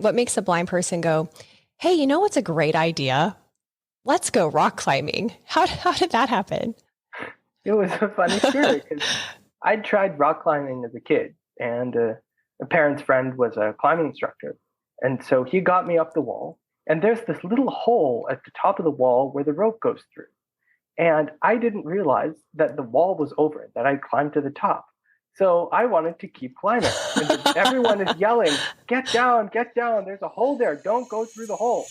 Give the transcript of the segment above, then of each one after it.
What makes a blind person go, hey, you know what's a great idea? Let's go rock climbing. How did that happen? It was a funny story because I'd tried rock climbing as a kid, and a parent's friend was a climbing instructor. And so he got me up the wall, and there's this little hole at the top of the wall where the rope goes through. And I didn't realize that the wall was over, that I'd climbed to the top. So I wanted to keep climbing. And everyone is yelling, get down, there's a hole there, don't go through the hole.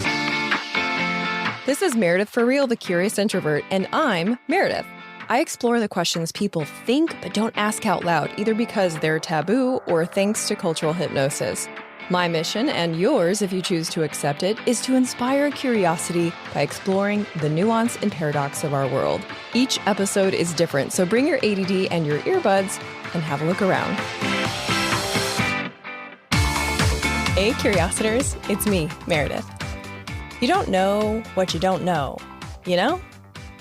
This is Meredith for Real, the Curious Introvert, and I'm Meredith. I explore the questions people think but don't ask out loud, either because they're taboo or thanks to cultural hypnosis. My mission, and yours if you choose to accept it, is to inspire curiosity by exploring the nuance and paradox of our world. Each episode is different, so bring your ADD and your earbuds and have a look around. Hey, Curiositors, it's me, Meredith. You don't know what you don't know, you know?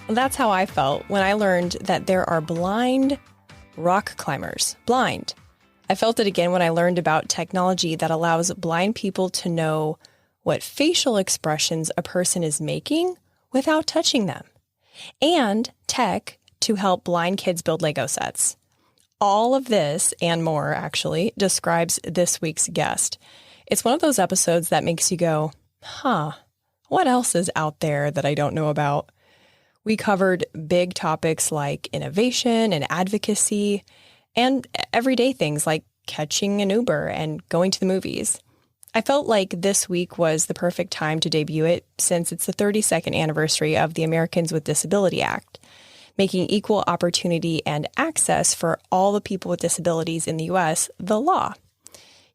That's how I felt when I learned that there are blind rock climbers. Blind. I felt it again when I learned about technology that allows blind people to know what facial expressions a person is making without touching them, and tech to help blind kids build Lego sets. All of this and more, actually, describes this week's guest. It's one of those episodes that makes you go, what else is out there that I don't know about? We covered big topics like innovation and advocacy, and everyday things like catching an Uber and going to the movies. I felt like this week was the perfect time to debut it since it's the 32nd anniversary of the Americans with Disability Act, making equal opportunity and access for all the people with disabilities in the U.S. the law.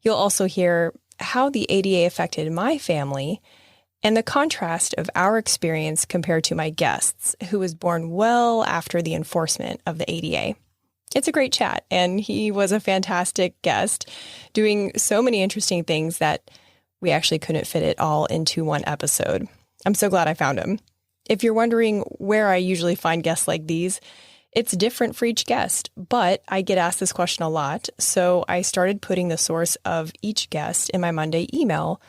You'll also hear how the ADA affected my family and the contrast of our experience compared to my guest's, who was born well after the enforcement of the ADA. It's a great chat, and he was a fantastic guest, doing so many interesting things that we actually couldn't fit it all into one episode. I'm so glad I found him. If you're wondering where I usually find guests like these, it's different for each guest, but I get asked this question a lot, so I started putting the source of each guest in my Monday email,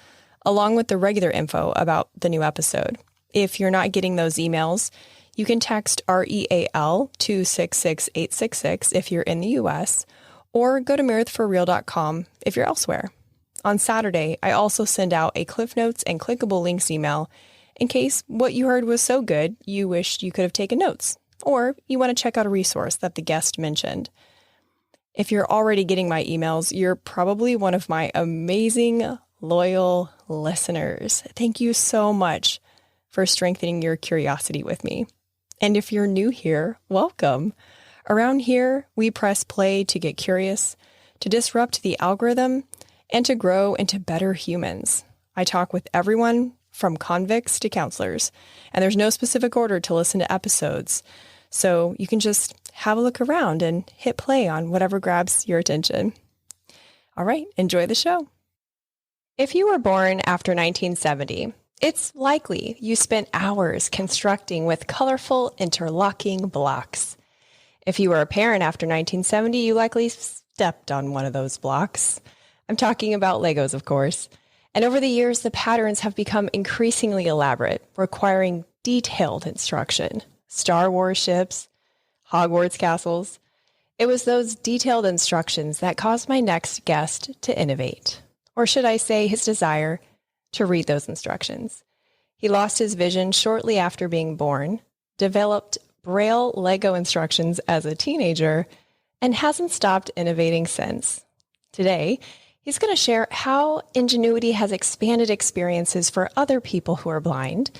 along with the regular info about the new episode. If you're not getting those emails, you can text REAL to 66866 if you're in the U.S., or go to meredithforreal.com if you're elsewhere. On Saturday, I also send out a Cliff Notes and clickable links email in case what you heard was so good you wished you could have taken notes, or you want to check out a resource that the guest mentioned. If you're already getting my emails, you're probably one of my amazing, loyal listeners. Thank you so much for strengthening your curiosity with me. And if you're new here, welcome. Around here, we press play to get curious, to disrupt the algorithm, and to grow into better humans. I talk with everyone from convicts to counselors, and there's no specific order to listen to episodes. So you can just have a look around and hit play on whatever grabs your attention. All right, enjoy the show. If you were born after 1970, it's likely you spent hours constructing with colorful interlocking blocks. If you were a parent after 1970, you likely stepped on one of those blocks. I'm talking about Legos, of course. And over the years, the patterns have become increasingly elaborate, requiring detailed instruction. Star Wars ships, Hogwarts castles. It was those detailed instructions that caused my next guest to innovate. Or should I say his desire to read those instructions. He lost his vision shortly after being born, developed Braille Lego instructions as a teenager, and hasn't stopped innovating since. Today, he's going to share how ingenuity has expanded experiences for other people who are blind,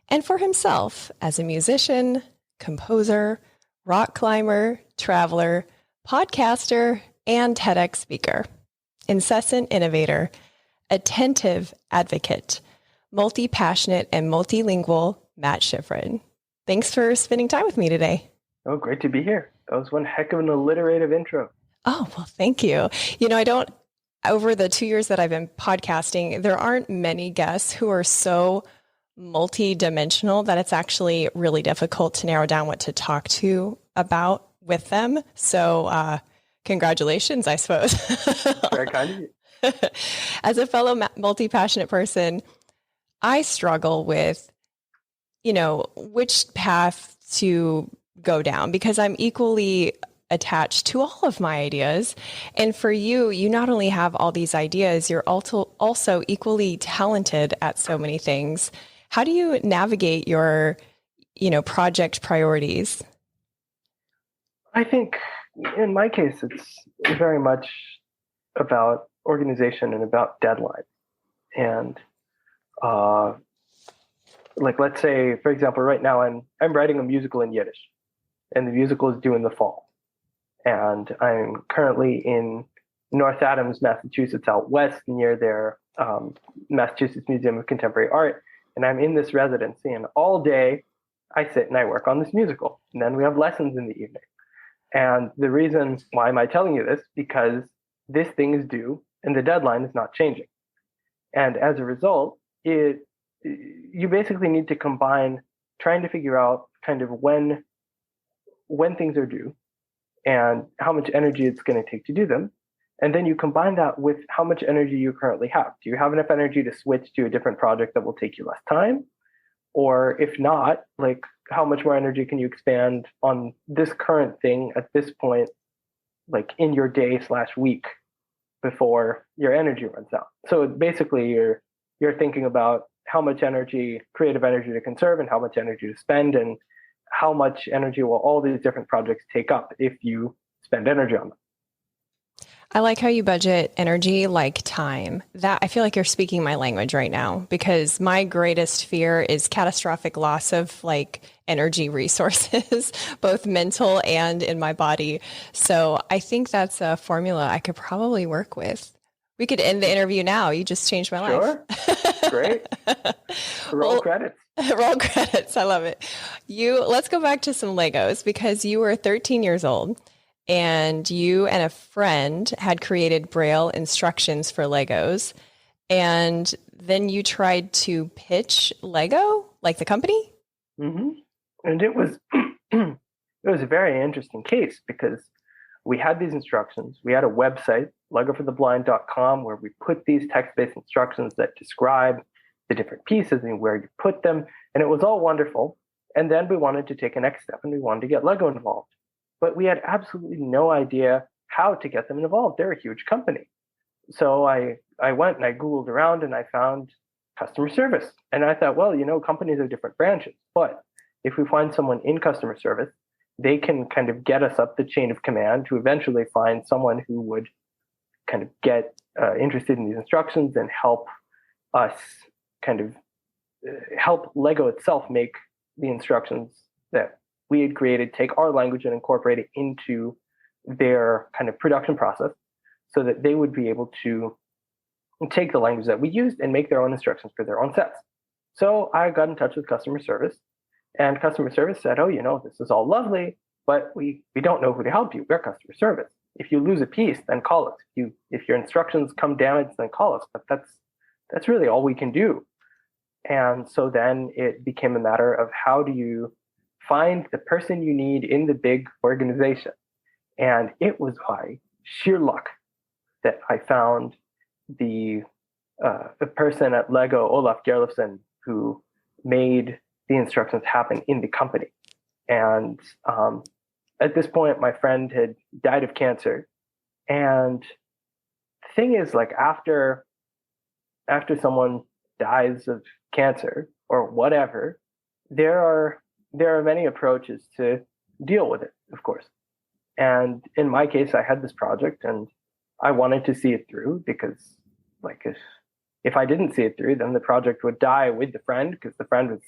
and for himself as a musician, composer, rock climber, traveler, podcaster, and TEDx speaker. Incessant innovator, attentive advocate, multi-passionate and multilingual Matt Shifrin. Thanks for spending time with me today. Oh, great to be here. That was one heck of an alliterative intro. Oh, well, thank you. Over the 2 years that I've been podcasting, there aren't many guests who are so multi-dimensional that it's actually really difficult to narrow down what to talk to about with them. So, congratulations, I suppose. Very kind of you. As a fellow multi-passionate person, I struggle with, which path to go down because I'm equally attached to all of my ideas. And for you, you not only have all these ideas, you're also equally talented at so many things. How do you navigate your, project priorities? I think in my case, it's very much about organization and about deadline. And like, let's say, for example, right now I'm writing a musical in Yiddish, and the musical is due in the fall. And I'm currently in North Adams, Massachusetts, out west near their Massachusetts Museum of Contemporary Art. And I'm in this residency, and all day I sit and I work on this musical. And then we have lessons in the evening. And the reason why am I telling you this? Because this thing is due and the deadline is not changing. And as a result, you basically need to combine trying to figure out kind of when things are due and how much energy it's going to take to do them. And then you combine that with how much energy you currently have. Do you have enough energy to switch to a different project that will take you less time? Or if not, like how much more energy can you expand on this current thing at this point, like in your day/week before your energy runs out? So basically you're thinking about how much energy, creative energy to conserve and how much energy to spend and how much energy will all these different projects take up if you spend energy on them. I like how you budget energy like time. That I feel like you're speaking my language right now because my greatest fear is catastrophic loss of like energy resources, both mental and in my body. So I think that's a formula I could probably work with. We could end the interview now. You just changed my life. Sure. Great. Roll credits. Roll credits. I love it. Let's go back to some Legos because you were 13 years old. And you and a friend had created Braille instructions for Legos. And then you tried to pitch Lego, like the company? Mm-hmm. And it was a very interesting case because we had these instructions. We had a website, legofortheblind.com, where we put these text-based instructions that describe the different pieces and where you put them. And it was all wonderful. And then we wanted to take a next step and we wanted to get Lego involved. But we had absolutely no idea how to get them involved. They're a huge company. So I went and I Googled around and I found customer service. And I thought, well, companies are different branches. But if we find someone in customer service, they can kind of get us up the chain of command to eventually find someone who would kind of get interested in these instructions and help us kind of help Lego itself make the instructions that we had created, take our language and incorporate it into their kind of production process so that they would be able to take the language that we used and make their own instructions for their own sets. So I got in touch with customer service, and customer service said, oh, this is all lovely, but we don't know who to help you. We're customer service. If you lose a piece, then call us. If your instructions come damaged, then call us. But that's really all we can do. And so then it became a matter of how do you find the person you need in the big organization. And it was by sheer luck that I found the person at Lego, Olaf Gerlofsen, who made the instructions happen in the company. And at this point, my friend had died of cancer. And the thing is, like after someone dies of cancer or whatever, there are many approaches to deal with it, of course. And in my case, I had this project and I wanted to see it through because like if I didn't see it through, then the project would die with the friend because the friend was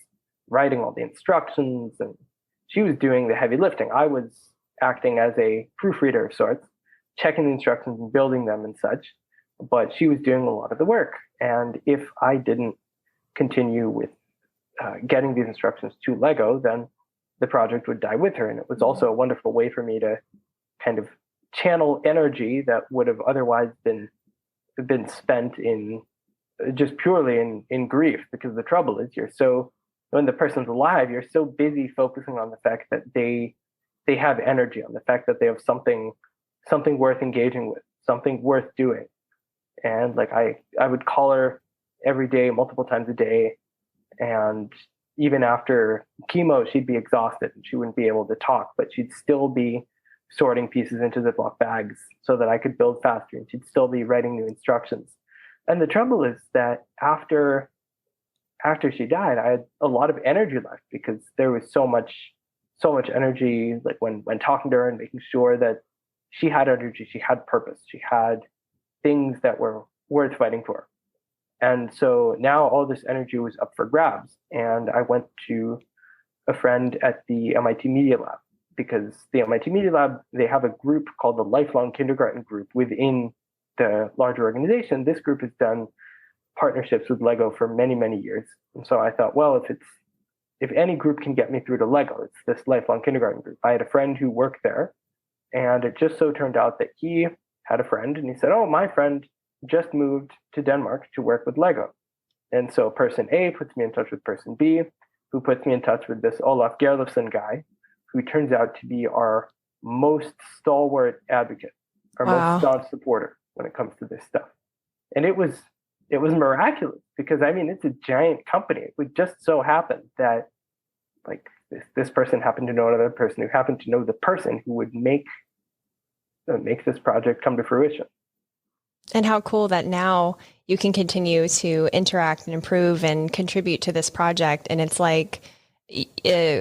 writing all the instructions and she was doing the heavy lifting. I was acting as a proofreader of sorts, checking the instructions and building them and such, but she was doing a lot of the work. And if I didn't continue with getting these instructions to Lego, then the project would die with her. And it was also a wonderful way for me to kind of channel energy that would have otherwise been spent in just purely in grief, because the trouble is when the person's alive, you're so busy focusing on the fact that they have energy, on the fact that they have something worth engaging with, something worth doing. And like I would call her every day, multiple times a day. And even after chemo, she'd be exhausted and she wouldn't be able to talk, but she'd still be sorting pieces into Ziploc bags so that I could build faster. And she'd still be writing new instructions. And the trouble is that after she died, I had a lot of energy left because there was so much energy, like when talking to her and making sure that she had energy, she had purpose, she had things that were worth fighting for. And so now all this energy was up for grabs. And I went to a friend at the MIT Media Lab because the MIT Media Lab, they have a group called the Lifelong Kindergarten Group within the larger organization. This group has done partnerships with Lego for many, many years. And so I thought, well, if any group can get me through to Lego, it's this Lifelong Kindergarten Group. I had a friend who worked there, and it just so turned out that he had a friend, and he said, oh, my friend just moved to Denmark to work with Lego. And so person A puts me in touch with person B, who puts me in touch with this Olaf Gerlofsson guy, who turns out to be our most stalwart advocate, our most staunch supporter when it comes to this stuff. And it was miraculous because, I mean, it's a giant company. It would just so happen that like this person happened to know another person who happened to know the person who would make this project come to fruition. And how cool that now you can continue to interact and improve and contribute to this project. And it's like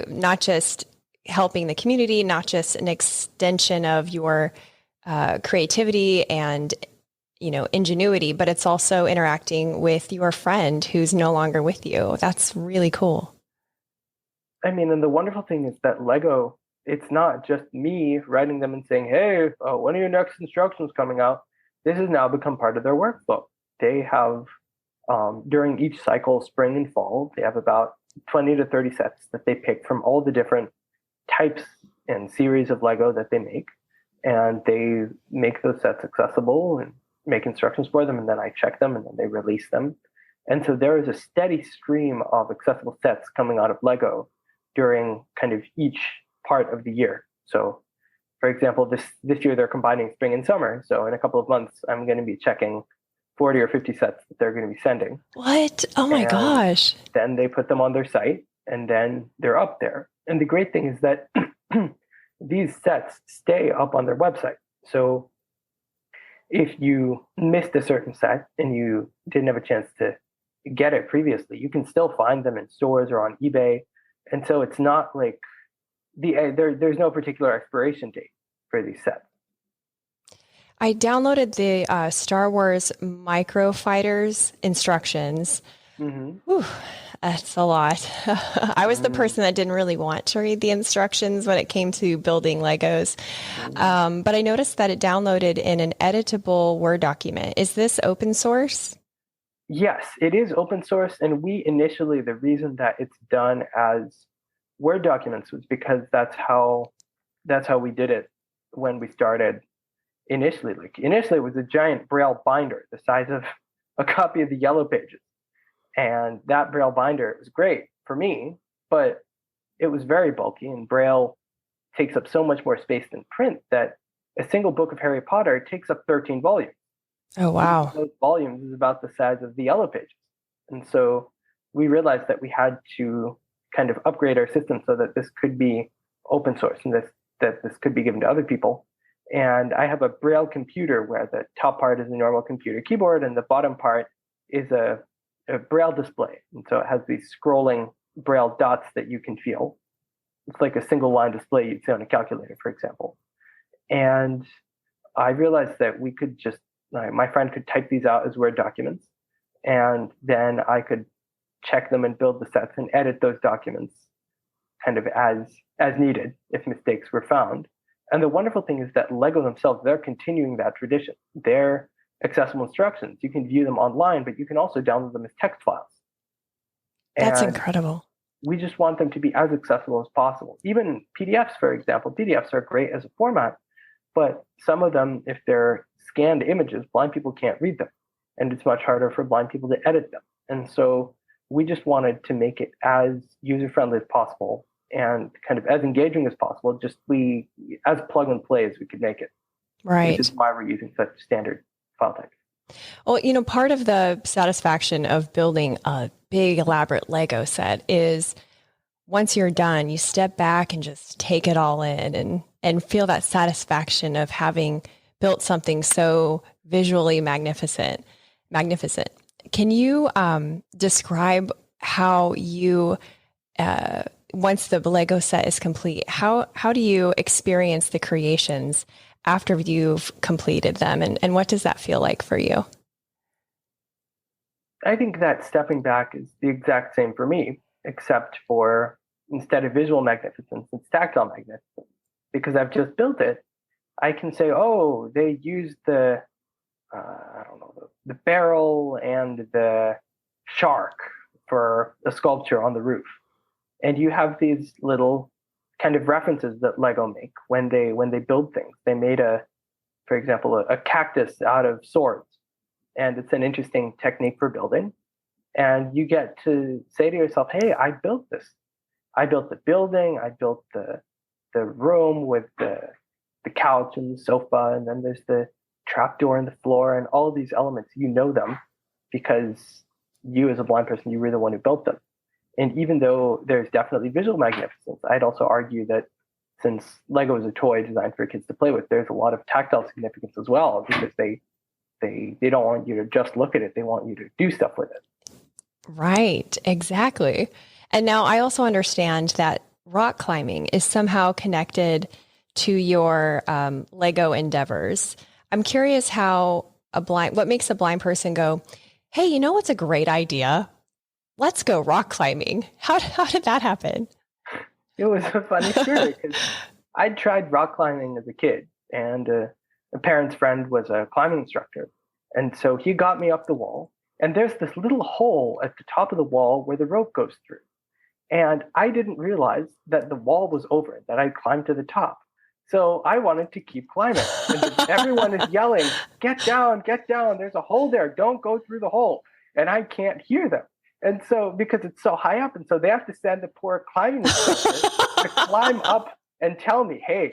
not just helping the community, not just an extension of your creativity and ingenuity, but it's also interacting with your friend who's no longer with you. That's really cool. I mean, and the wonderful thing is that Lego, it's not just me writing them and saying, hey, when are your next instructions coming out? This has now become part of their workflow. They have, during each cycle, spring and fall, they have about 20 to 30 sets that they pick from all the different types and series of Lego that they make. And they make those sets accessible and make instructions for them. And then I check them and then they release them. And so there is a steady stream of accessible sets coming out of Lego during kind of each part of the year. So for example, this year they're combining spring and summer. So in a couple of months, I'm going to be checking 40 or 50 sets that they're going to be sending. What? Oh my gosh. Then they put them on their site and then they're up there. And the great thing is that these sets stay up on their website. So if you missed a certain set and you didn't have a chance to get it previously, you can still find them in stores or on eBay. And so it's not like there's no particular expiration date for these sets. I downloaded the Star Wars Micro Fighters instructions. Mm-hmm. Whew, that's a lot. I was the person that didn't really want to read the instructions when it came to building Legos. But I noticed that it downloaded in an editable Word document. Is this open source? Yes, it is open source. And the reason that it's done as Word documents was because that's how we did it when we started initially. Like initially it was a giant Braille binder the size of a copy of the Yellow Pages. And that Braille binder was great for me, but it was very bulky and Braille takes up so much more space than print that a single book of Harry Potter takes up 13 volumes. Oh, wow. Those volumes is about the size of the Yellow Pages. And so we realized that we had to kind of upgrade our system so that this could be open source and that this could be given to other people. And I have a Braille computer where the top part is a normal computer keyboard and the bottom part is a Braille display. And so it has these scrolling Braille dots that you can feel. It's like a single line display you'd see on a calculator, for example. And I realized that we could just, my friend could type these out as Word documents, and then I could check them and build the sets and edit those documents kind of as needed if mistakes were found. And the wonderful thing is that Lego themselves, they're continuing that tradition. They're accessible instructions. You can view them online, but you can also download them as text files. That's and incredible. We just want them to be as accessible as possible. Even PDFs, for example, PDFs are great as a format, but some of them, if they're scanned images, blind people can't read them. And it's much harder for blind people to edit them. And so we just wanted to make it as user-friendly as possible and kind of as engaging as possible, just as plug and play as we could make it. Right. Which is why we're using such standard file types. Well, part of the satisfaction of building a big, elaborate Lego set is once you're done, you step back and just take it all in and feel that satisfaction of having built something so visually magnificent. Can you describe how you, once the Lego set is complete, how do you experience the creations after you've completed them, and what does that feel like for you? I think that stepping back is the exact same for me, except for instead of visual magnificence, it's tactile magnificence. Because I've just built it, I can say, oh, they used I don't know, the barrel and the shark for a sculpture on the roof. And you have these little kind of references that Lego make when they build things. They made for example, a cactus out of swords, and it's an interesting technique for building. And you get to say to yourself, hey, I built this. I built the building. I built the room with the couch and the sofa, and then there's the trapdoor in the floor, and all of these elements. You know them because you, as a blind person, you were the one who built them. And even though there's definitely visual magnificence, I'd also argue that since Lego is a toy designed for kids to play with, there's a lot of tactile significance as well, because they don't want you to just look at it. They want you to do stuff with it. Right, exactly. And now I also understand that rock climbing is somehow connected to your Lego endeavors. I'm curious what makes a blind person go, hey, what's a great idea? Let's go rock climbing. How did that happen? It was a funny story because I tried rock climbing as a kid, and a parent's friend was a climbing instructor. And so he got me up the wall, and there's this little hole at the top of the wall where the rope goes through. And I didn't realize that the wall was over, that I climbed to the top. So I wanted to keep climbing. And everyone is yelling, get down, there's a hole there, don't go through the hole. And I can't hear them. And so, because it's so high up, and so they have to send the poor climbing instructor to climb up and tell me, hey,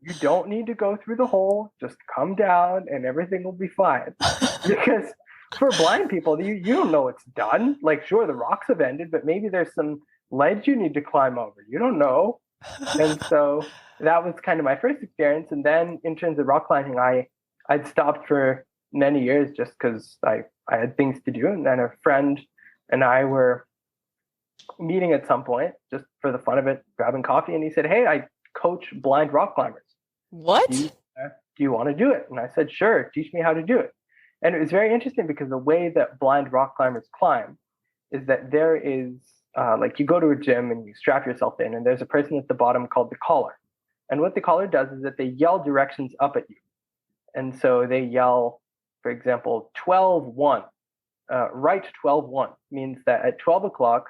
you don't need to go through the hole, just come down and everything will be fine. Because for blind people, you don't know it's done. Like, sure, the rocks have ended, but maybe there's some ledge you need to climb over. You don't know. And so that was kind of my first experience. And then in terms of rock climbing, I'd stopped for many years just because I had things to do. And then a friend and I were meeting at some point just for the fun of it, grabbing coffee. And he said, hey, I coach blind rock climbers. What? Do you want to do it? And I said, sure, teach me how to do it. And it was very interesting because the way that blind rock climbers climb is that there is like you go to a gym and you strap yourself in, and there's a person at the bottom called the caller. And what the caller does is that they yell directions up at you. And so they yell, for example, 12-1. Right 12-1 means that at 12 o'clock,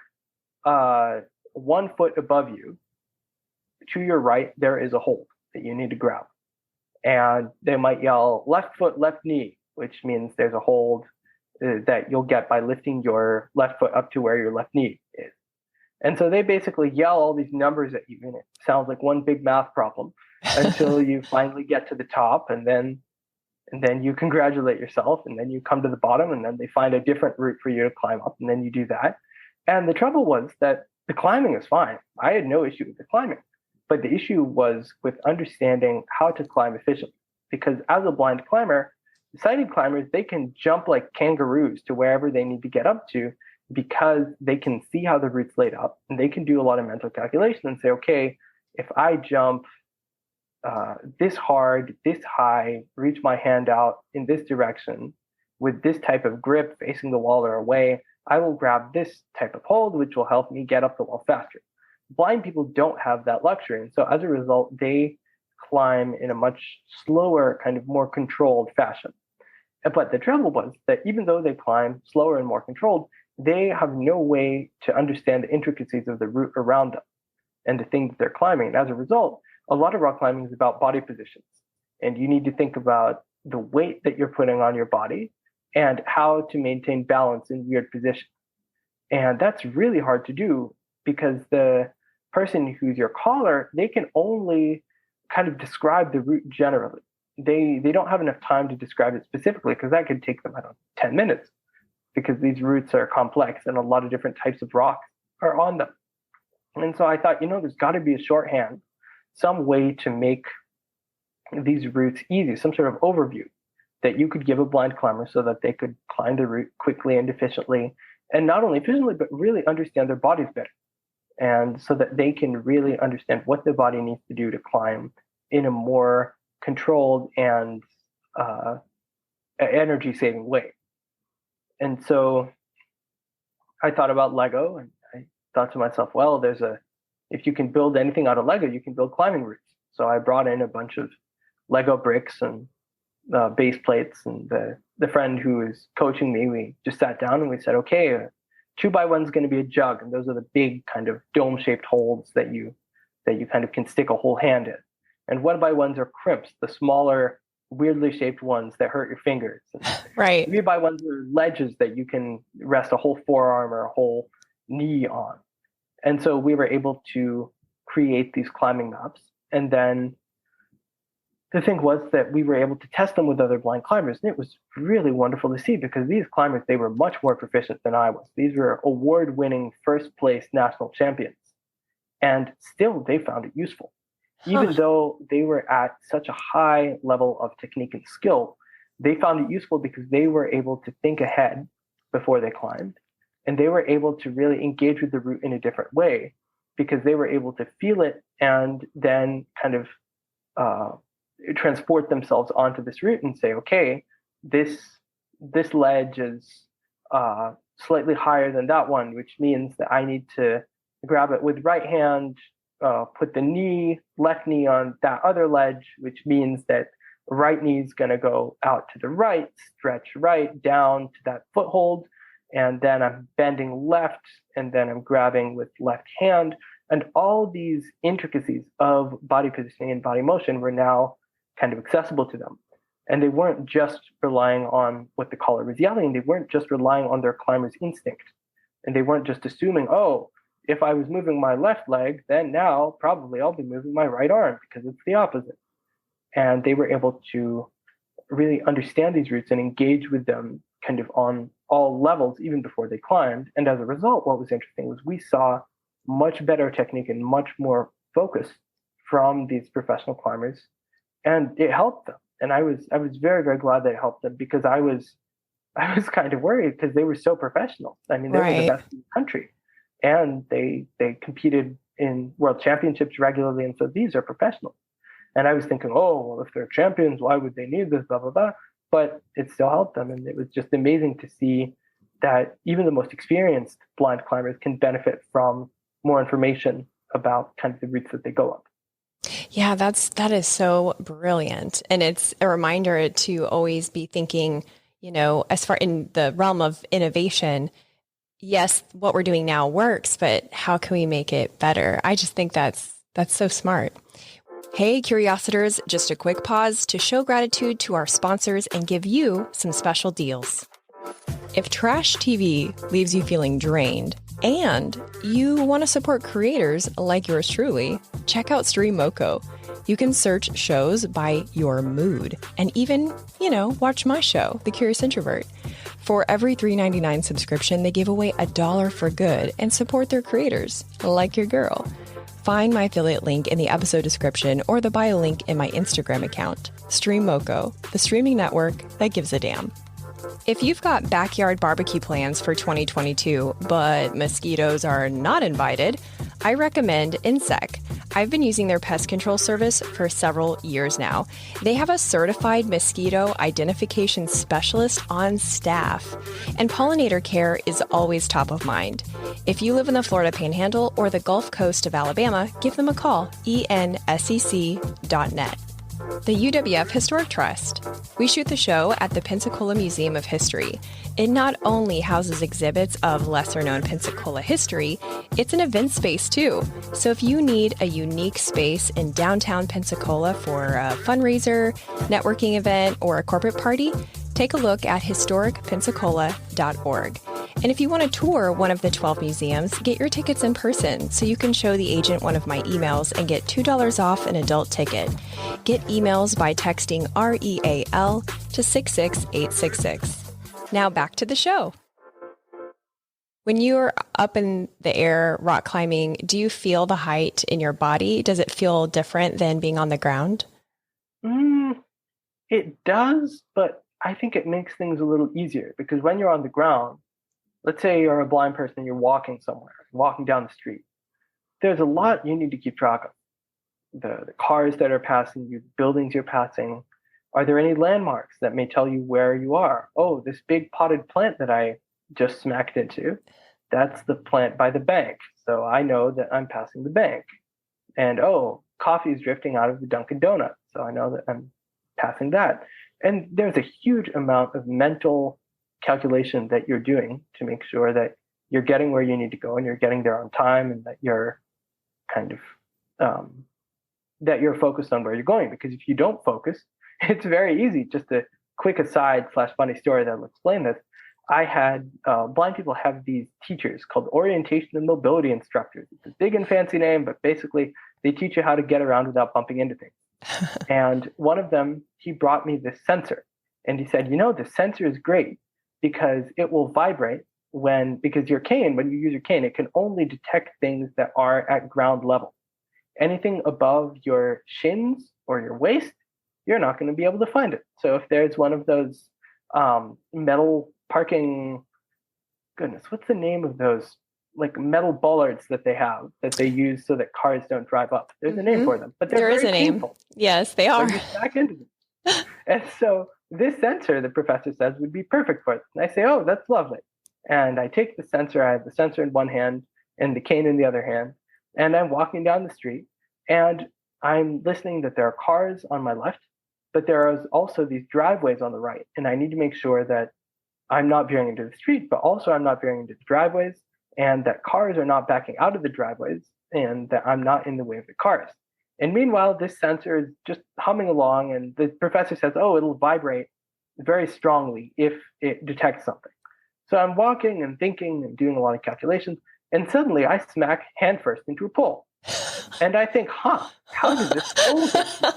1 foot above you, to your right, there is a hold that you need to grab. And they might yell left foot, left knee, which means there's a hold that you'll get by lifting your left foot up to where your left knee is. And so they basically yell all these numbers at you, and it sounds like one big math problem until you finally get to the top, and then you congratulate yourself, and then you come to the bottom, and then they find a different route for you to climb up, and then you do that. And the trouble was that the climbing is fine. I had no issue with the climbing, but the issue was with understanding how to climb efficiently. Because as a blind climber, sighted climbers, they can jump like kangaroos to wherever they need to get up to, because they can see how the route's laid up, and they can do a lot of mental calculation and say, okay, if I jump this hard, this high, reach my hand out in this direction with this type of grip facing the wall or away, I will grab this type of hold, which will help me get up the wall faster. Blind people don't have that luxury. And so as a result, they climb in a much slower, kind of more controlled fashion. But the trouble was that even though they climb slower and more controlled, they have no way to understand the intricacies of the route around them and the things that they're climbing. And as a result, a lot of rock climbing is about body positions. And you need to think about the weight that you're putting on your body and how to maintain balance in weird positions. And that's really hard to do because the person who's your caller, they can only kind of describe the route generally. they don't have enough time to describe it specifically, because that could take them, I don't know, 10 minutes, because these routes are complex and a lot of different types of rocks are on them. And so I thought, there's got to be a shorthand, some way to make these routes easy, some sort of overview that you could give a blind climber so that they could climb the route quickly and efficiently, and not only efficiently, but really understand their bodies better. And so that they can really understand what their body needs to do to climb in a more controlled and energy saving way. And so I thought about Lego, and I thought to myself, well, if you can build anything out of Lego, you can build climbing routes. So I brought in a bunch of Lego bricks and base plates, and the friend who was coaching me, we just sat down and we said, okay, 2x1 is going to be a jug, and those are the big kind of dome-shaped holes that you kind of can stick a whole hand in. And 1x1s are crimps, the smaller, weirdly shaped ones that hurt your fingers. Right. 3x1s are ledges that you can rest a whole forearm or a whole knee on. And so we were able to create these climbing maps. And then the thing was that we were able to test them with other blind climbers. And it was really wonderful to see, because these climbers, they were much more proficient than I was. These were award-winning first place national champions. And still, they found it useful. Even though they were at such a high level of technique and skill, they found it useful because they were able to think ahead before they climbed. And they were able to really engage with the route in a different way, because they were able to feel it and then kind of transport themselves onto this route and say, okay, this ledge is slightly higher than that one, which means that I need to grab it with right hand, put the left knee on that other ledge, which means that right knee is going to go out to the right, stretch right down to that foothold, and then I'm bending left, and then I'm grabbing with left hand. And all these intricacies of body positioning and body motion were now kind of accessible to them. And they weren't just relying on what the collar was yelling. They weren't just relying on their climber's instinct. And they weren't just assuming, oh, if I was moving my left leg, then now probably I'll be moving my right arm because it's the opposite. And they were able to really understand these routes and engage with them kind of on all levels, even before they climbed. And as a result, what was interesting was we saw much better technique and much more focus from these professional climbers. And it helped them. And I was very, very glad that it helped them, because I was kind of worried, because they were so professional. I mean, they were the best in the country. And they competed in world championships regularly. And so these are professionals. And I was thinking, oh, well, if they're champions, why would they need this, blah, blah, blah. But it still helped them. And it was just amazing to see that even the most experienced blind climbers can benefit from more information about kind of the routes that they go up. Yeah, that is so brilliant. And it's a reminder to always be thinking, as far in the realm of innovation, yes, what we're doing now works, but how can we make it better? I just think that's so smart. Hey, Curiositors, just a quick pause to show gratitude to our sponsors and give you some special deals. If trash TV leaves you feeling drained and you want to support creators like yours truly, check out Stream Moco. You can search shows by your mood and even, watch my show, The Curious Introvert. For every $3.99 subscription, they give away $1 for good and support their creators, like your girl. Find my affiliate link in the episode description or the bio link in my Instagram account. Stream Moco, the streaming network that gives a damn. If you've got backyard barbecue plans for 2022, but mosquitoes are not invited, I recommend Insect. I've been using their pest control service for several years now. They have a certified mosquito identification specialist on staff, and pollinator care is always top of mind. If you live in the Florida Panhandle or the Gulf Coast of Alabama, give them a call, ensec.net. The UWF Historic Trust. We shoot the show at the Pensacola Museum of History. It not only houses exhibits of lesser-known Pensacola history, it's an event space too. So if you need a unique space in downtown Pensacola for a fundraiser, networking event, or a corporate party, take a look at historicpensacola.org. And if you want to tour one of the 12 museums, get your tickets in person so you can show the agent one of my emails and get $2 off an adult ticket. Get emails by texting REAL to 66866. Now back to the show. When you're up in the air rock climbing, do you feel the height in your body? Does it feel different than being on the ground? It does, but I think it makes things a little easier because when you're on the ground, let's say you're a blind person and you're walking somewhere, walking down the street, there's a lot you need to keep track of. The cars that are passing you, the buildings you're passing. Are there any landmarks that may tell you where you are? Oh, this big potted plant that I just smacked into, that's the plant by the bank. So I know that I'm passing the bank. And oh, coffee is drifting out of the Dunkin' Donut. So I know that I'm passing that. And there's a huge amount of mental calculation that you're doing to make sure that you're getting where you need to go and you're getting there on time and that you're kind of that you're focused on where you're going. Because if you don't focus, it's very easy. Just a quick aside / funny story that will explain this. I had blind people have these teachers called orientation and mobility instructors. It's a big and fancy name, but basically they teach you how to get around without bumping into things. And one of them, he brought me this sensor and he said, the sensor is great because it will vibrate because your cane, when you use your cane, it can only detect things that are at ground level. Anything above your shins or your waist, you're not going to be able to find it. So if there's one of those metal parking, what's the name of those like metal bollards that they use so that cars don't drive up? There's a name for them, but there is a name. Painful. Yes, they are. You back into them. And so this sensor, the professor says, would be perfect for it. And I say, oh, that's lovely. And I take the sensor. I have the sensor in one hand and the cane in the other hand. And I'm walking down the street and I'm listening that there are cars on my left, but there are also these driveways on the right. And I need to make sure that I'm not veering into the street, but also I'm not veering into the driveways and that cars are not backing out of the driveways and that I'm not in the way of the cars. And meanwhile, this sensor is just humming along and the professor says, oh, it'll vibrate very strongly if it detects something. So I'm walking and thinking and doing a lot of calculations. And suddenly I smack hand first into a pole. And I think, how did this pole hit me?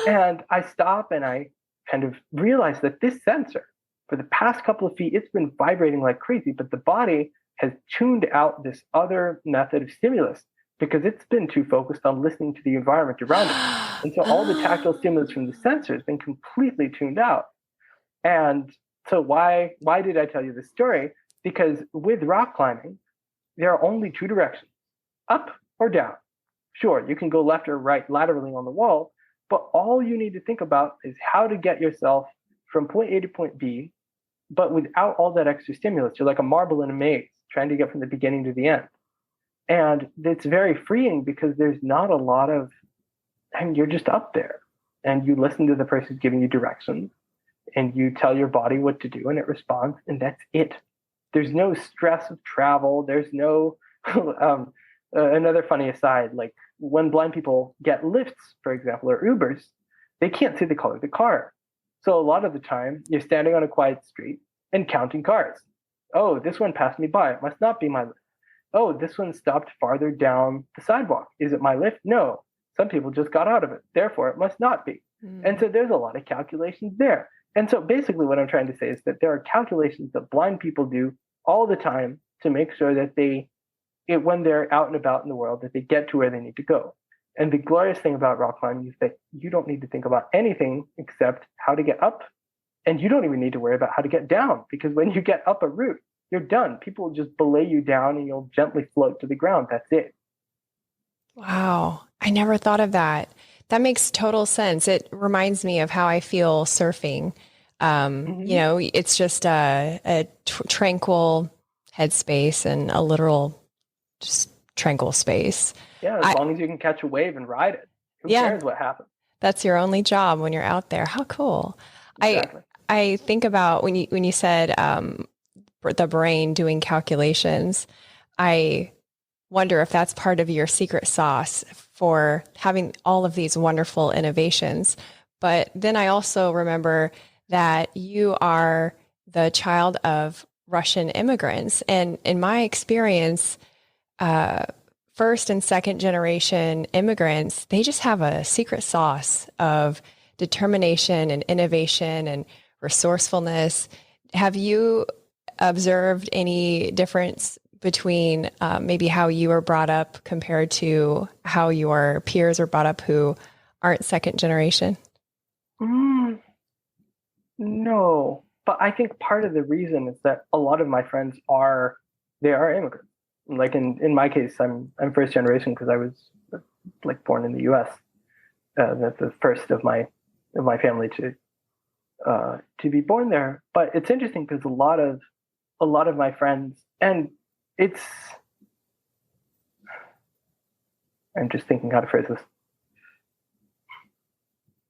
And I stop and I kind of realize that this sensor, for the past couple of feet, it's been vibrating like crazy, but the body has tuned out this other method of stimulus because it's been too focused on listening to the environment around it. And so all the tactile stimulus from the sensor has been completely tuned out. And so why did I tell you this story? Because with rock climbing, there are only two directions, up or down. Sure, you can go left or right laterally on the wall, but all you need to think about is how to get yourself from point A to point B, but without all that extra stimulus. You're like a marble in a maze, trying to get from the beginning to the end. And it's very freeing because there's not a lot of, you're just up there and you listen to the person giving you directions and you tell your body what to do and it responds and that's it. There's no stress of travel. There's no, another funny aside, like when blind people get Lyfts, for example, or Ubers, they can't see the color of the car. So a lot of the time you're standing on a quiet street and counting cars. Oh, this one passed me by. It must not be my Lyft. Oh, this one stopped farther down the sidewalk. Is it my Lyft? No. Some people just got out of it. Therefore, it must not be. And so there's a lot of calculations there. And so basically what I'm trying to say is that there are calculations that blind people do all the time to make sure that when they're out and about in the world, that they get to where they need to go. And the glorious thing about rock climbing is that you don't need to think about anything except how to get up. And you don't even need to worry about how to get down, because when you get up a route, you're done. People will just belay you down and you'll gently float to the ground. That's it. Wow. I never thought of that. That makes total sense. It reminds me of how I feel surfing. It's just a tranquil headspace and a literal just tranquil space. Yeah, as long as you can catch a wave and ride it. Who cares what happens? That's your only job when you're out there. How cool. Exactly. I think about when you said the brain doing calculations, I wonder if that's part of your secret sauce for having all of these wonderful innovations. But then I also remember that you are the child of Russian immigrants. And in my experience, first and second generation immigrants, they just have a secret sauce of determination and innovation and resourcefulness. Have you observed any difference between maybe how you were brought up compared to how your peers are brought up who aren't second generation? No, but I think part of the reason is that a lot of my friends they are immigrants. Like in my case, I'm first generation because I was like born in the U.S. That's the first of my family to be born there. But it's interesting because a lot of my friends, and it's I'm just thinking how to phrase this.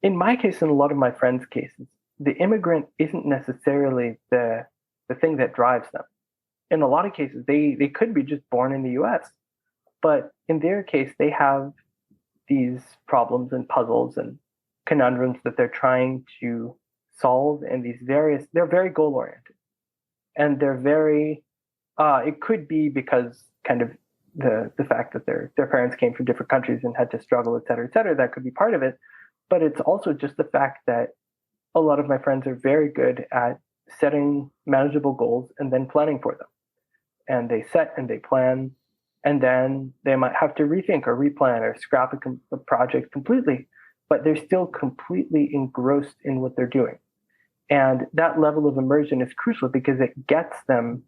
In my case, and a lot of my friends' cases, the immigrant isn't necessarily the thing that drives them. In a lot of cases, they could be just born in the US, but in their case, they have these problems and puzzles and conundrums that they're trying to solve, and they're very goal oriented. And they're very, it could be because kind of the fact that their parents came from different countries and had to struggle, et cetera, that could be part of it. But it's also just the fact that a lot of my friends are very good at setting manageable goals and then planning for them. And they set and they plan, and then they might have to rethink or replan or scrap a project completely, but they're still completely engrossed in what they're doing. And that level of immersion is crucial because it gets them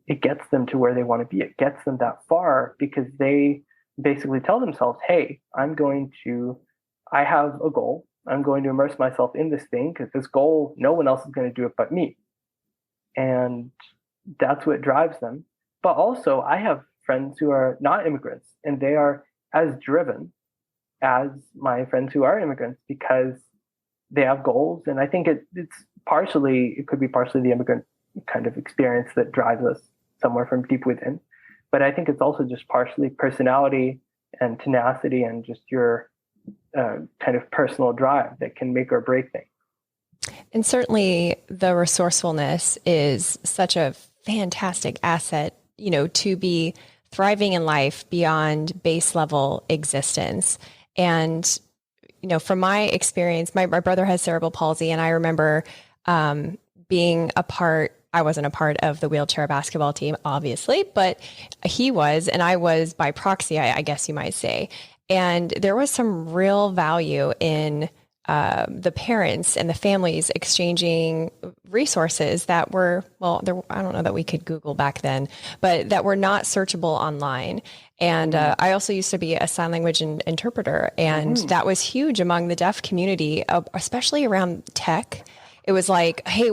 to where they want to be. It gets them that far because they basically tell themselves, hey, I have a goal. I'm going to immerse myself in this thing because this goal, no one else is going to do it but me. And that's what drives them. But also, I have friends who are not immigrants, and they are as driven as my friends who are immigrants because they have goals. And I think it could be partially the immigrant kind of experience that drives us somewhere from deep within. But I think it's also just partially personality and tenacity and just your kind of personal drive that can make or break things. And certainly the resourcefulness is such a fantastic asset, to be thriving in life beyond base level existence. And, from my experience, my brother has cerebral palsy, and I remember being I wasn't a part of the wheelchair basketball team, obviously, but he was, and I was by proxy, I guess you might say. And there was some real value in the parents and the families exchanging resources that were, I don't know that we could Google back then, but that were not searchable online. And I also used to be a sign language interpreter, and that was huge among the deaf community, especially around tech. It was like, hey,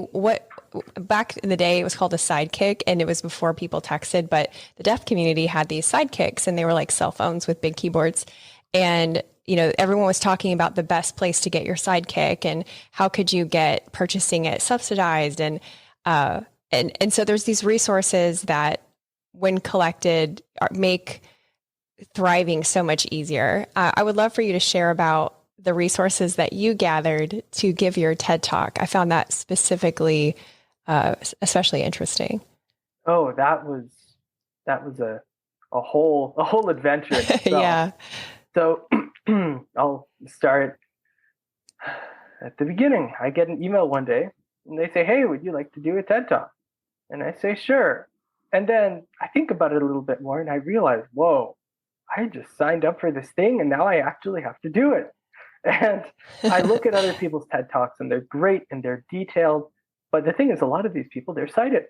back in the day, it was called a sidekick, and it was before people texted, but the deaf community had these sidekicks, and they were like cell phones with big keyboards. And, everyone was talking about the best place to get your sidekick and how could you get purchasing it subsidized. And so there's these resources that when collected make thriving so much easier. I would love for you to share about the resources that you gathered to give your TED Talk. I found that specifically especially interesting. Oh, that was a whole adventure. Yeah. So I'll start at the beginning. I get an email one day and they say, hey, would you like to do a TED Talk? And I say, sure. And then I think about it a little bit more and I realize, whoa, I just signed up for this thing and now I actually have to do it. And I look at other people's TED Talks and they're great and they're detailed. But the thing is, a lot of these people, they're sighted.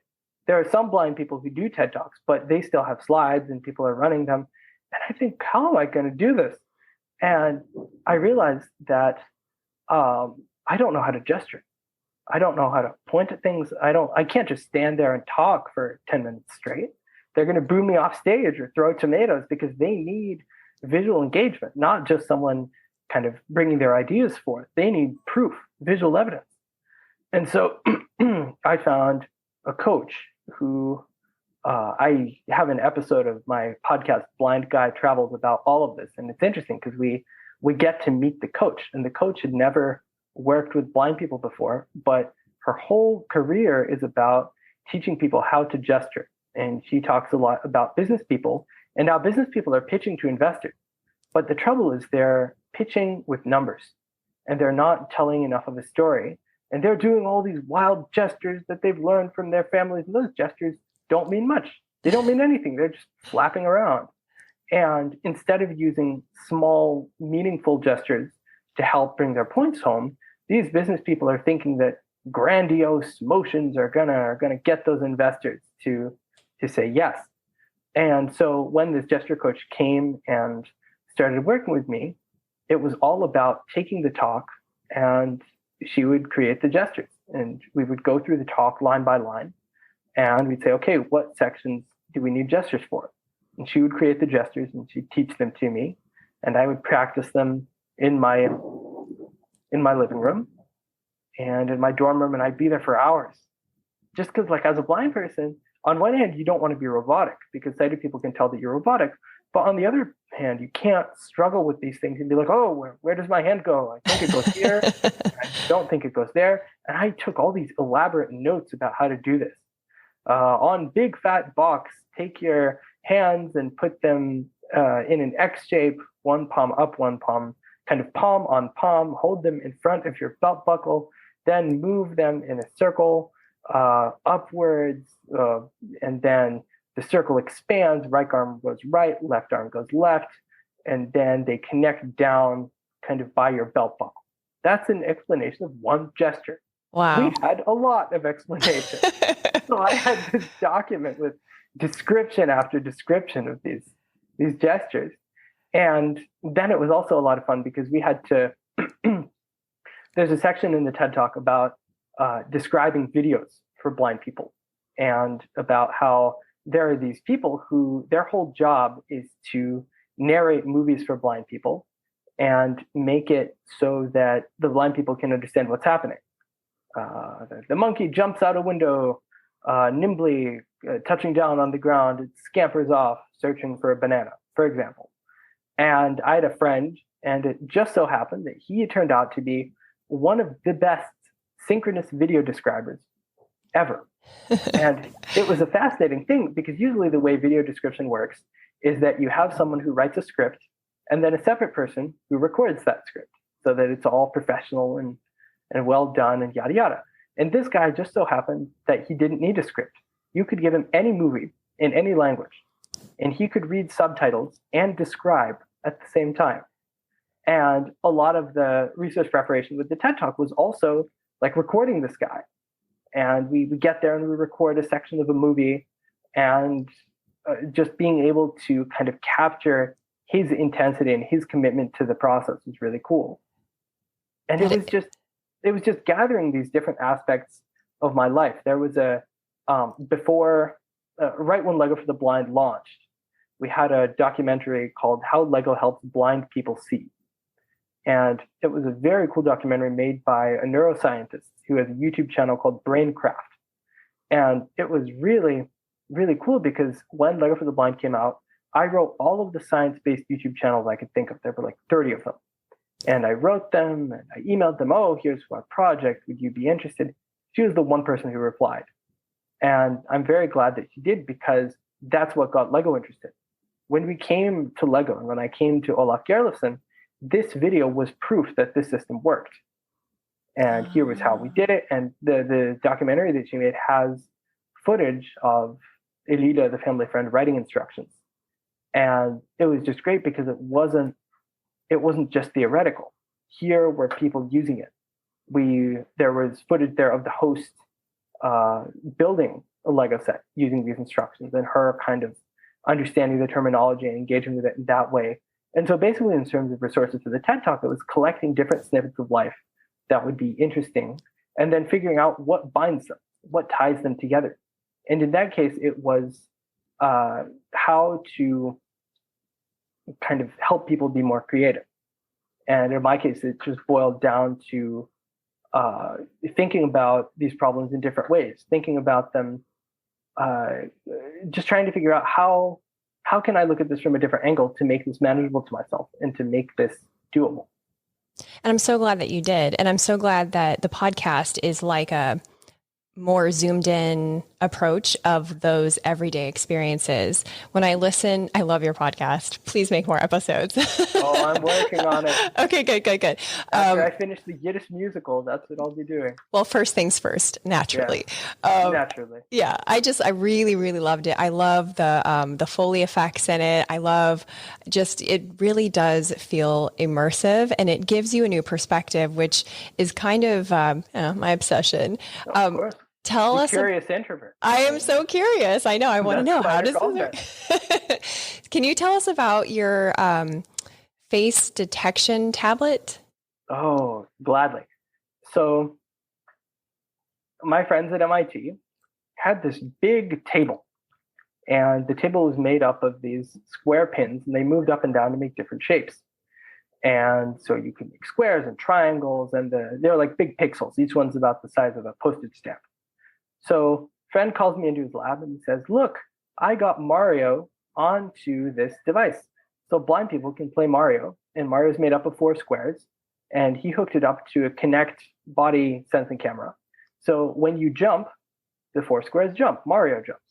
There are some blind people who do TED Talks, but they still have slides and people are running them. And I think, how am I going to do this? And I realized that I don't know how to gesture. I don't know how to point at things. I can't just stand there and talk for 10 minutes straight. They're going to boo me off stage or throw tomatoes because they need visual engagement, not just someone kind of bringing their ideas forth. They need proof, visual evidence. And so I found a coach who I have an episode of my podcast, Blind Guy Travels, about all of this. And it's interesting because we get to meet the coach, and the coach had never worked with blind people before, but her whole career is about teaching people how to gesture. And she talks a lot about business people and how business people are pitching to investors. But the trouble is they're pitching with numbers and they're not telling enough of a story. And they're doing all these wild gestures that they've learned from their families. And those gestures don't mean much. They don't mean anything. They're just flapping around. And instead of using small, meaningful gestures to help bring their points home, these business people are thinking that grandiose motions are gonna get those investors to say yes. And so when this gesture coach came and started working with me, it was all about taking the talk, and she would create the gestures. And we would go through the talk line by line, and we'd say, okay, what sections do we need gestures for? And she would create the gestures and she'd teach them to me, and I would practice them in my living room and in my dorm room, and I'd be there for hours. Just because, like, as a blind person, on one hand, you don't want to be robotic because sighted people can tell that you're robotic. But on the other hand, you can't struggle with these things and be like, oh, where does my hand go? I think it goes here. I don't think it goes there. And I took all these elaborate notes about how to do this. On big fat box, take your hands and put them in an X shape, one palm up, one palm, kind of palm on palm, hold them in front of your belt buckle, then move them in a circle upwards, and then the circle expands, right arm goes right, left arm goes left, and then they connect down kind of by your belt buckle. That's an explanation of one gesture. Wow. We had a lot of explanation. So I had this document with description after description of these gestures. And then it was also a lot of fun because we had to, there's a section in the TED Talk about describing videos for blind people, and about how there are these people who their whole job is to narrate movies for blind people and make it so that the blind people can understand what's happening. The monkey jumps out a window nimbly, touching down on the ground. It scampers off, searching for a banana, for example. And I had a friend, and it just so happened that he turned out to be one of the best synchronous video describers ever. And it was a fascinating thing because usually the way video description works is that you have someone who writes a script and then a separate person who records that script so that it's all professional and well done and yada yada. And this guy just so happened that he didn't need a script. You could give him any movie in any language, and he could read subtitles and describe at the same time. And a lot of the research preparation with the TED Talk was also like recording this guy. And we would get there and we record a section of a movie, and just being able to kind of capture his intensity and his commitment to the process was really cool. And it was just gathering these different aspects of my life. There was right when Lego for the Blind launched, we had a documentary called How Lego Helps Blind People See. And it was a very cool documentary made by a neuroscientist who has a YouTube channel called Braincraft. And it was really, really cool because when Lego for the Blind came out, I wrote all of the science-based YouTube channels I could think of. There were like 30 of them. And I wrote them and I emailed them, oh, here's our project. Would you be interested? She was the one person who replied. And I'm very glad that she did because that's what got Lego interested. When we came to Lego and when I came to Olaf Gerlofsson, this video was proof that this system worked. And here was how we did it. And the documentary that she made has footage of Elida, the family friend, writing instructions. And it was just great because it wasn't just theoretical. Here were people using it. There was footage there of the host building a Lego set using these instructions and her kind of understanding the terminology and engaging with it in that way. And so basically in terms of resources for the TED Talk, it was collecting different snippets of life that would be interesting and then figuring out what binds them, what ties them together. And in that case, it was how to kind of help people be more creative. And in my case, it just boiled down to thinking about these problems in different ways, thinking about them, just trying to figure out how can I look at this from a different angle to make this manageable to myself and to make this doable. And I'm so glad that you did. And I'm so glad that the podcast is like a more zoomed in approach of those everyday experiences. When I listen, I love your podcast. Please make more episodes. Oh, I'm working on it. Okay, good. After I finish the Yiddish musical, that's what I'll be doing. Well, first things first, naturally. Yeah, naturally. Yeah, I really, really loved it. I love the Foley effects in it. I love it really does feel immersive, and it gives you a new perspective, which is kind of my obsession. Of course. Tell us. Curious introvert. I am so curious. I know. I want to know, how does this? Can you tell us about your face detection tablet? Oh, gladly. So my friends at MIT had this big table, and the table was made up of these square pins, and they moved up and down to make different shapes. And so you can make squares and triangles, and they're like big pixels. Each one's about the size of a postage stamp. So friend calls me into his lab and he says, look, I got Mario onto this device. So blind people can play Mario, and Mario's made up of 4 squares, and he hooked it up to a Kinect body sensing camera. So when you jump, the 4 squares jump, Mario jumps.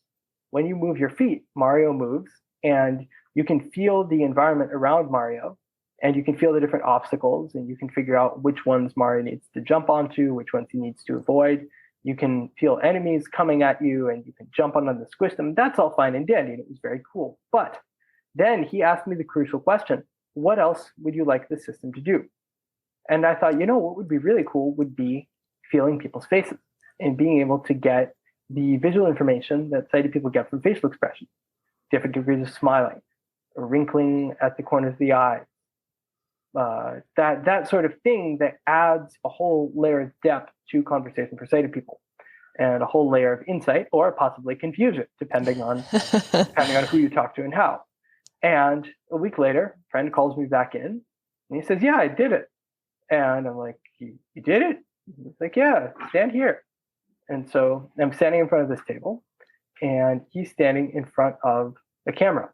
When you move your feet, Mario moves, and you can feel the environment around Mario, and you can feel the different obstacles, and you can figure out which ones Mario needs to jump onto, which ones he needs to avoid. You can feel enemies coming at you, and you can jump on them to squish them. That's all fine and dandy, and it was very cool. But then he asked me the crucial question, what else would you like the system to do? And I thought, what would be really cool would be feeling people's faces and being able to get the visual information that sighted people get from facial expression, different degrees of smiling, wrinkling at the corners of the eyes, that sort of thing that adds a whole layer of depth to conversation for sighted people, and a whole layer of insight or possibly confusion, depending on who you talk to and how. And a week later, a friend calls me back in, and he says, yeah, I did it. And I'm like, you did it? He's like, yeah, stand here. And so I'm standing in front of this table, and he's standing in front of the camera.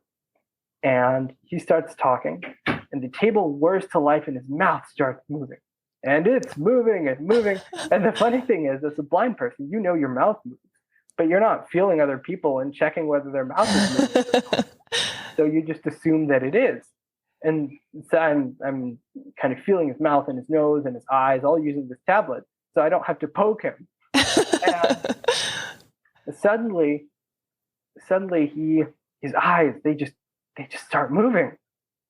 And he starts talking, and the table whirs to life, and his mouth starts moving. And it's moving and moving. And the funny thing is, as a blind person, your mouth moves, but you're not feeling other people and checking whether their mouth is moving. So you just assume that it is. And so I'm kind of feeling his mouth and his nose and his eyes, all using this tablet, so I don't have to poke him. And suddenly his eyes, they just start moving,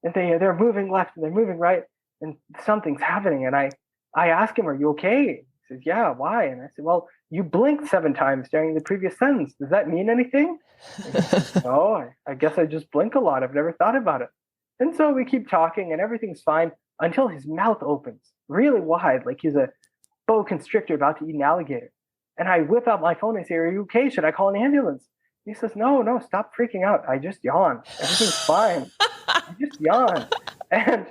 and they're moving left and they're moving right, and something's happening. And I ask him, are you okay? He says, yeah, why? And I said, well, you blinked 7 times during the previous sentence. Does that mean anything? No, I guess I just blink a lot. I've never thought about it. And so we keep talking, and everything's fine until his mouth opens really wide, like he's a boa constrictor about to eat an alligator. And I whip out my phone and say, are you okay? Should I call an ambulance? He says, no, stop freaking out. I just yawned. Everything's fine. I just yawned. And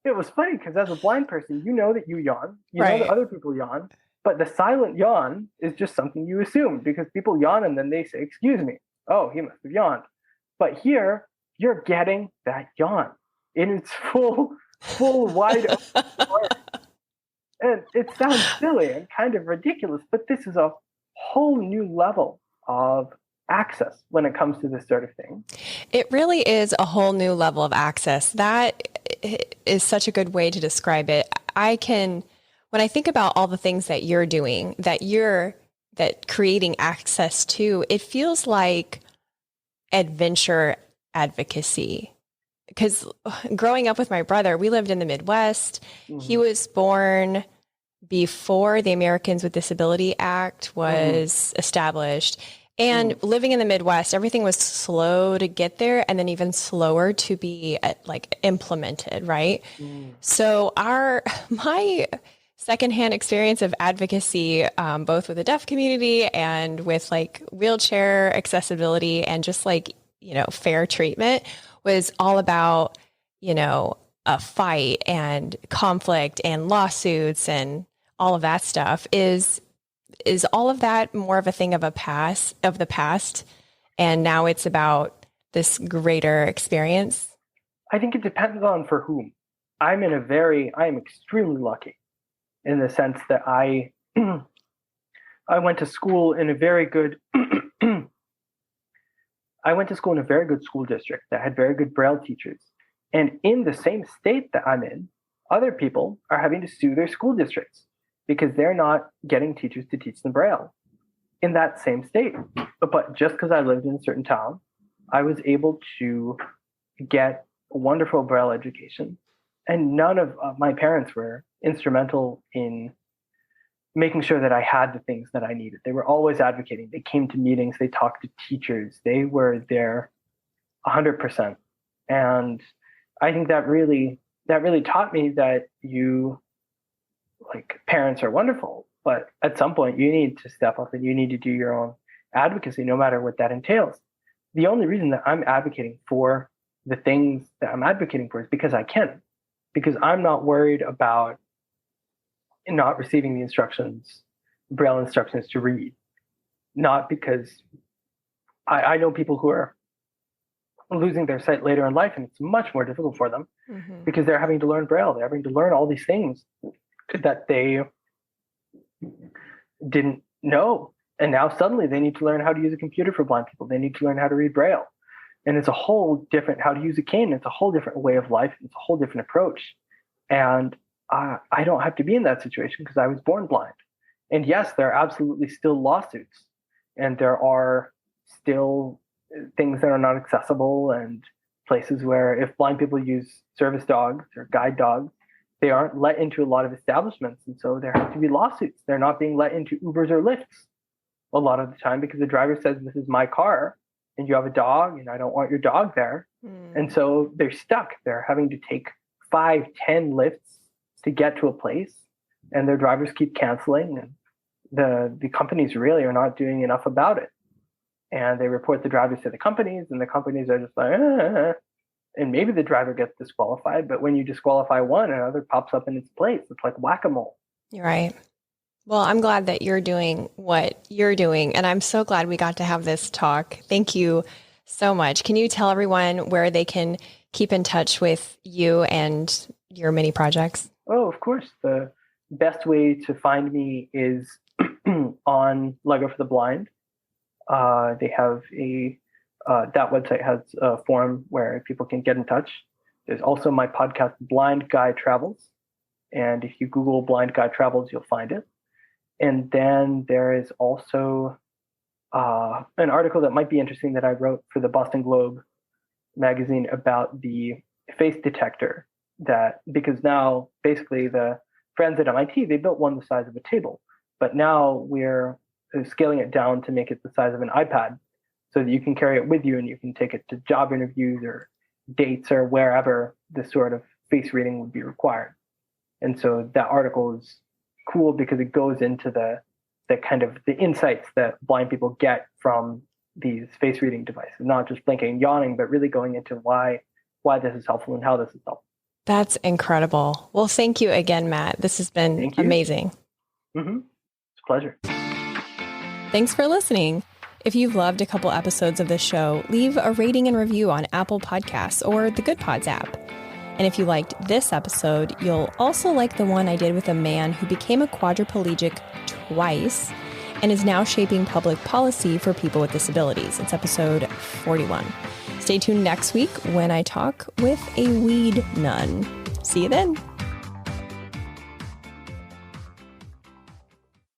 it was funny because as a blind person, you know that you yawn. You know that other people yawn. But the silent yawn is just something you assume, because people yawn and then they say, excuse me. Oh, he must have yawned. But here, you're getting that yawn in its full wide open. And it sounds silly and kind of ridiculous, but this is a whole new level of access when it comes to this sort of thing. It really is a whole new level of access. That is such a good way to describe it. When I think about all the things that you're doing, that creating access to, it feels like adventure advocacy. Because growing up with my brother, we lived in the Midwest. Mm-hmm. He was born before the Americans with Disability Act was established. And living in the Midwest, everything was slow to get there, and then even slower to be implemented, right? So my secondhand experience of advocacy, both with the deaf community and with wheelchair accessibility and just fair treatment, was all about, a fight and conflict and lawsuits and all of that stuff. Is all of that more of a thing of the past, and now it's about this greater experience? I think it depends on for whom. I am extremely lucky in the sense that I I went to school in a very good school district that had very good Braille teachers. And in the same state that I'm in, other people are having to sue their school districts because they're not getting teachers to teach them Braille in that same state. But just because I lived in a certain town, I was able to get a wonderful Braille education. And none of my parents were instrumental in making sure that I had the things that I needed. They were always advocating. They came to meetings. They talked to teachers. They were there 100%. And I think that really taught me that parents are wonderful, but at some point you need to step up and you need to do your own advocacy, no matter what that entails. The only reason that I'm advocating for the things that I'm advocating for is because I can, because I'm not worried about not receiving the instructions, Braille instructions to read. Not because I know people who are losing their sight later in life, and it's much more difficult for them because they're having to learn Braille. They're having to learn all these things that they didn't know. And now suddenly they need to learn how to use a computer for blind people. They need to learn how to read Braille. And it's a whole different, how to use a cane. It's a whole different way of life. It's a whole different approach. And I don't have to be in that situation because I was born blind. And yes, there are absolutely still lawsuits, and there are still things that are not accessible, and places where if blind people use service dogs or guide dogs, they aren't let into a lot of establishments. And so there have to be lawsuits. They're not being let into Ubers or Lyfts a lot of the time because the driver says, this is my car and you have a dog and I don't want your dog there. And so they're stuck. They're having to take 5, 10 lifts to get to a place, and their drivers keep canceling, and the companies really are not doing enough about it. And they report the drivers to the companies, and the companies are just like, and maybe the driver gets disqualified, but when you disqualify one, another pops up in its place. It's like whack-a-mole. You're right. Well, I'm glad that you're doing what you're doing, and I'm so glad we got to have this talk. Thank you so much. Can you tell everyone where they can keep in touch with you and your many projects? Oh, of course. The best way to find me is on Lego for the Blind. They have that website has a forum where people can get in touch. There's also my podcast, Blind Guy Travels. And if you Google Blind Guy Travels, you'll find it. And then there is also an article that might be interesting that I wrote for the Boston Globe magazine about the face detector, because now basically the friends at MIT, they built one the size of a table, but now we're scaling it down to make it the size of an iPad so that you can carry it with you and you can take it to job interviews or dates or wherever this sort of face reading would be required. And so that article is cool because it goes into the kind of the insights that blind people get from these face reading devices, not just blinking and yawning, but really going into why this is helpful and how this is helpful. That's incredible. Well, thank you again, Matt. This has been amazing. It's a pleasure. Thanks for listening. If you've loved a couple episodes of this show, leave a rating and review on Apple Podcasts or the Good Pods app. And if you liked this episode, you'll also like the one I did with a man who became a quadriplegic twice and is now shaping public policy for people with disabilities. It's episode 41. Stay tuned next week when I talk with a weed nun. See you then.